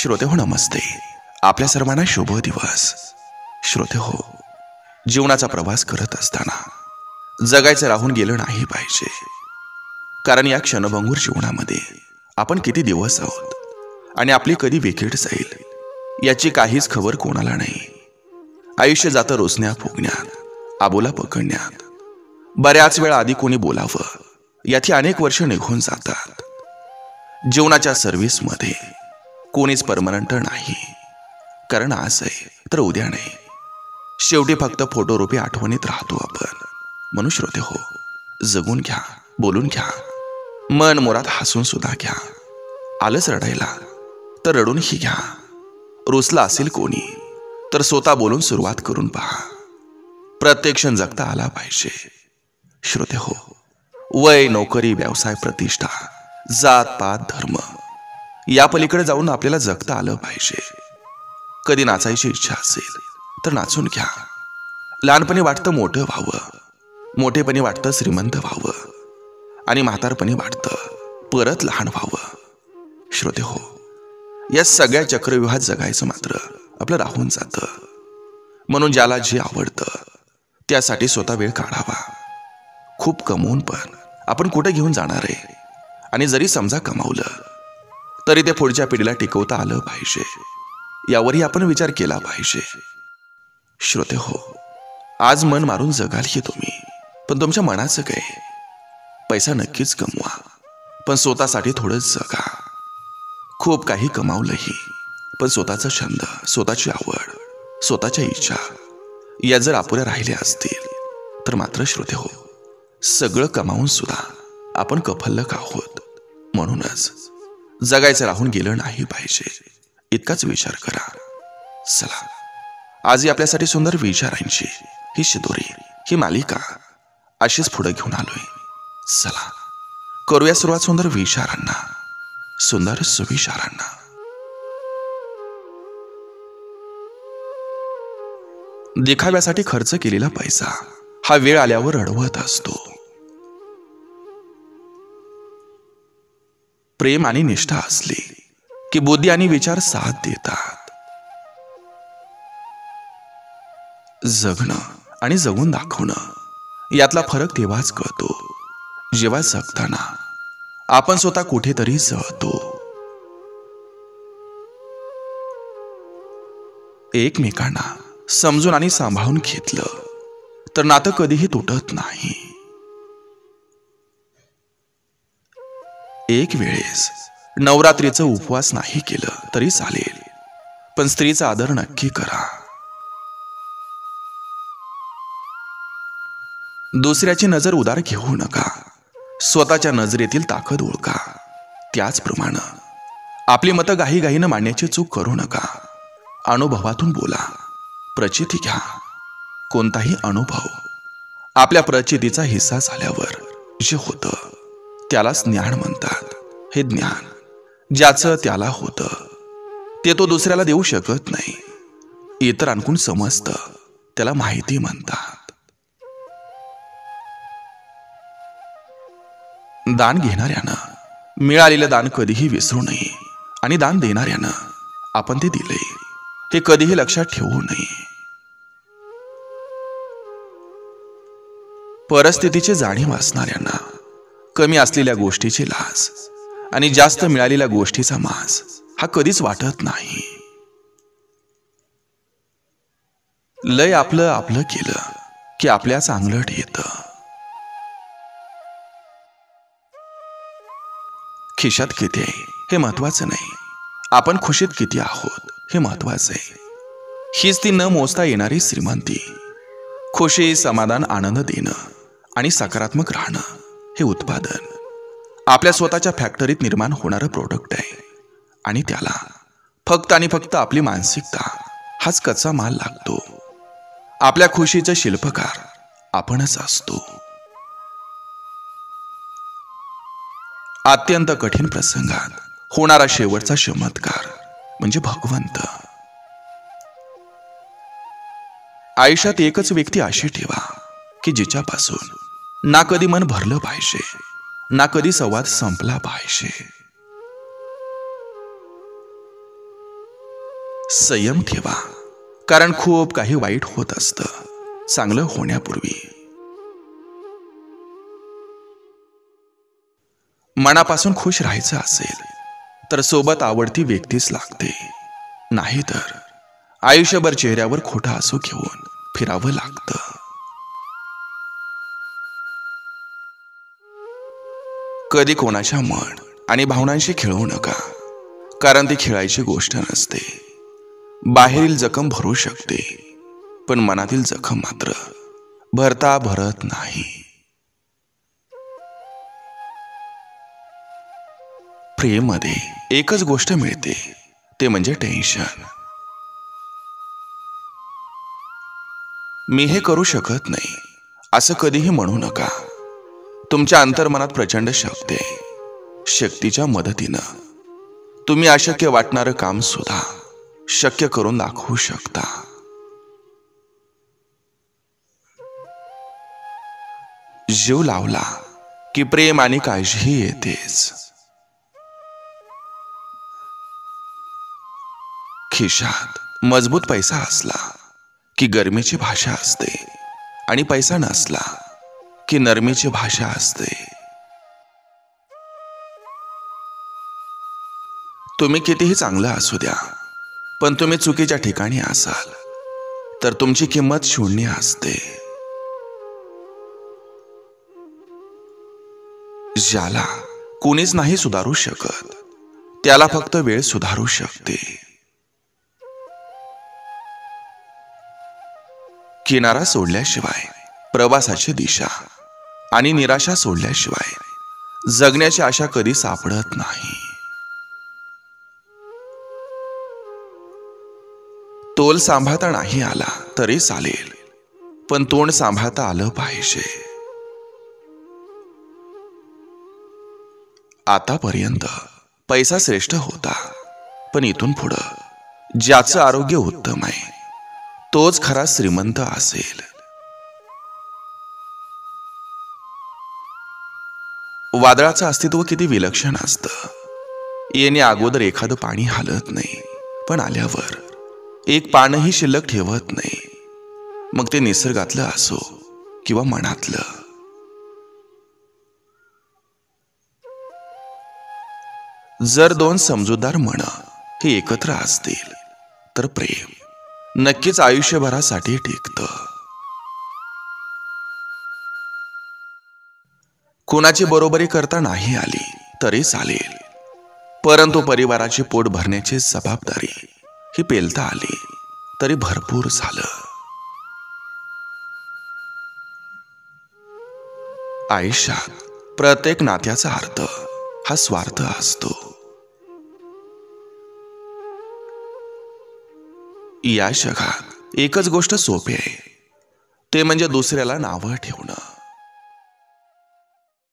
श्रोते हो नमस्ते. आपल्या सर्वांना शुभ दिवस. श्रोते हो, जीवनाचा प्रवास करत असताना जगायचं राहून गेलं नाही पाहिजे. कारण या क्षणभंगूर जीवनामध्ये आपण किती दिवस आहोत आणि आपली कधी विकेट जाईल याची काहीच खबर कोणाला नाही. आयुष्य जातं रोसण्या फुगण्यात, आबोला पकडण्यात. बऱ्याच वेळा आधी कोणी बोलावं याची अनेक वर्ष निघून जातात. जीवनाच्या सर्व्हिसमध्ये कोणीच परमनंट नाही. कारण आज आहे तर उद्या नाही. शेवटी फक्त फोटोरूपी आठवणीत राहतो आपण. म्हणून श्रोते हो, जगून घ्या, बोलून घ्या, मन मोरात हसून सुद्धा घ्या. आलंच रडायला तर रडूनही घ्या. रुसला असेल कोणी तर स्वतः बोलून सुरुवात करून पहा. प्रत्येक क्षण जगता आला पाहिजे. श्रोते हो, वय, नोकरी, व्यवसाय, प्रतिष्ठा, जात पात, धर्म या पलीकडे जाऊन आपल्याला जगता आलं पाहिजे. कधी नाचायची इच्छा असेल तर नाचून घ्या. लहानपणी वाटतं मोठं व्हावं, मोठेपणी वाटतं श्रीमंत व्हावं आणि म्हातारपणी वाटतं परत लहान व्हावं. श्रोते हो, या सगळ्या चक्रव्यूहात जगायचं मात्र आपलं राहून जातं. म्हणून ज्याला जे आवडतं त्यासाठी स्वतः वेळ काढावा. खूप कमवून पण आपण कुठे घेऊन जाणार आहे? आणि जरी समजा कमावलं तरी ते पुढच्या पिढीला टिकवता आलं पाहिजे. यावरही आपण विचार केला पाहिजे. श्रोते हो, आज मन मारून जगालही तुम्ही, पण तुमच्या मनाचं काय? पैसा नक्कीच कमवा, पण स्वतःसाठी थोडंच जगा. खूप काही कमावलंही, पण स्वतःचा छंद, स्वतःची आवड, स्वतःच्या इच्छा या जर अपुऱ्या राहिल्या असतील तर मात्र श्रोते हो, सगळं कमावून सुद्धा आपण कफल्लक आहोत. म्हणूनच जगायचं राहून गेलं नाही पाहिजे, इतकाच विचार करा. चला, आजही आपल्यासाठी सुंदर विचारांची ही शिदोरी, ही मालिका अशीच पुढे घेऊन आलोय. चला करूया सुरुवात सुंदर विचारांना, सुंदर सुविचारांना. दिखाव्यासाठी खर्च केलेला पैसा हा वेळ आल्यावर अडवत असतो. प्रेम आणि निष्ठा असली की बुद्धी आणि विचार साथ देतात. जगणं आणि जगून दाखवणं यातला फरक तेव्हाच कळतो जेव्हा जगताना आपण स्वतः कुठेतरी जळतो. एकमेकांना समजून आणि सांभाळून घेतलं तर नातं कधीही तुटत नाही. एक वेळेस नवरात्रीचा उपवास नाही केलं तरी चालेल, पण स्त्रीचा आदर नक्की करा. दुसऱ्याची नजर उदार घेऊ नका, स्वतःच्या नजरेतील ताकद ओळखा. त्याचप्रमाणे आपली मतं घाईघाईनं मांडण्याची चूक करू नका. अनुभवातून बोला, प्रचिती घ्या. कोणताही अनुभव आपल्या प्रचितीचा हिस्सा झाल्यावर जे होतं त्यालाच ज्ञान म्हणतात. हे ज्ञान ज्याचं त्याला होतं ते तो दुसऱ्याला देऊ शकत नाही. इतरांकडून समजतं त्याला माहिती म्हणतात. दान घेणाऱ्यानं मिळालेलं दान कधीही विसरू नये आणि दान देणाऱ्यानं आपण ते दिले हे कधीही लक्षात ठेवू नये. परिस्थितीची जाणीव असणाऱ्यांना कमी असलेल्या गोष्टीची लाज आणि जास्त मिळालेल्या गोष्टीचा माज हा कधीच वाटत नाही. लय आपलं आपलं केलं की आपल्या चांगलं येतं. खिशात किती आहे हे महत्वाचं नाही, आपण खुशीत किती आहोत हे महत्वाचं आहे. हीच ती न मोजता येणारी श्रीमंती. खुशी, समाधान, आनंद देणं आणि सकारात्मक राहणं हे उत्पादन आपल्या स्वतःच्या फॅक्टरीत निर्माण होणारं प्रोडक्ट आहे. आणि त्याला फक्त आणि फक्त आपली मानसिकता हाच कच्चा माल लागतो. आपल्या खुशीचं शिल्पकार आपणच असतो. अत्यंत कठीण प्रसंगात होणारा शेवटचा चमत्कार म्हणजे भगवंत. आयुष्यात एकच व्यक्ती अशी ठेवा की जिच्यापासून ना कधी मन भरलं पाहिजे, ना कधी संवाद संपला पाहिजे. संयम ठेवा, कारण खूप काही वाईट होत असतं चांगलं होण्यापूर्वी. मनापासून खुश राहायचं असेल तर सोबत आवडती व्यक्तीच लागते, नाहीतर आयुष्यभर चेहऱ्यावर खोटा हसू घेऊन फिरावं लागतं. कधी कोणाच्या मन आणि भावनांशी खेळू नका, कारण ती खेळायची गोष्ट नसते. बाहेरील जखम भरू शकते, पण मनातील जखम मात्र भरता भरत नाही. प्रेम मध्ये एकच गोष्ट मिळते, ते म्हणजे टेन्शन. मी हे करू शकत नाही असं कधीही म्हणू नका. तुमच्या अंतर्मनात प्रचंड शक्ती आहे. शक्तीच्या मदतीनं तुम्ही अशक्य वाटणारं काम सुद्धा शक्य करून दाखवू शकता. जीव लावला की प्रेम आणि काळजीही येतेच. खिशात मजबूत पैसा असला की गरमीची भाषा असते, आणि पैसा नसला की नरमीची भाषा असते. तुम्ही कितीही चांगलं असू द्या, पण तुम्ही चुकीच्या ठिकाणी असाल तर तुमची किंमत शून्य असते. ज्याला कोणीच नाही सुधारू शकत, त्याला फक्त वेळ सुधारू शकते. किनारा सोडल्याशिवाय प्रवासाची दिशा आणि निराशा सोडल्याशिवाय जगण्याची आशा कधी सापडत नाही. तोल सांभाळता नाही आला तरी चालेल, पण तोंड सांभाळता आलं पाहिजे. आतापर्यंत पैसा श्रेष्ठ होता, पण इथून पुढं ज्याचं आरोग्य उत्तम आहे तोच खरा श्रीमंत असेल. वादळाचं अस्तित्व किती विलक्षण असतं. येणे अगोदर एखादं पाणी हालत नाही, पण आल्यावर एक पानही शिल्लक ठेवत नाही. मग ते निसर्गातलं असो किंवा मनातलं. जर दोन समजूतदार मन हे एकत्र असतील तर प्रेम नक्कीच आयुष्यभरासाठी टिकतं. कुणाची बरोबरी करता नाही आली तरी चालेल, परंतु परिवाराची पोट भरण्याची जबाबदारी ही पेलता आली तरी भरपूर झालं. आयुष्यात प्रत्येक नात्याचा अर्थ हा स्वार्थ असतो. या जगात एकच गोष्ट सोपी आहे, ते म्हणजे दुसऱ्याला नावं ठेवणं.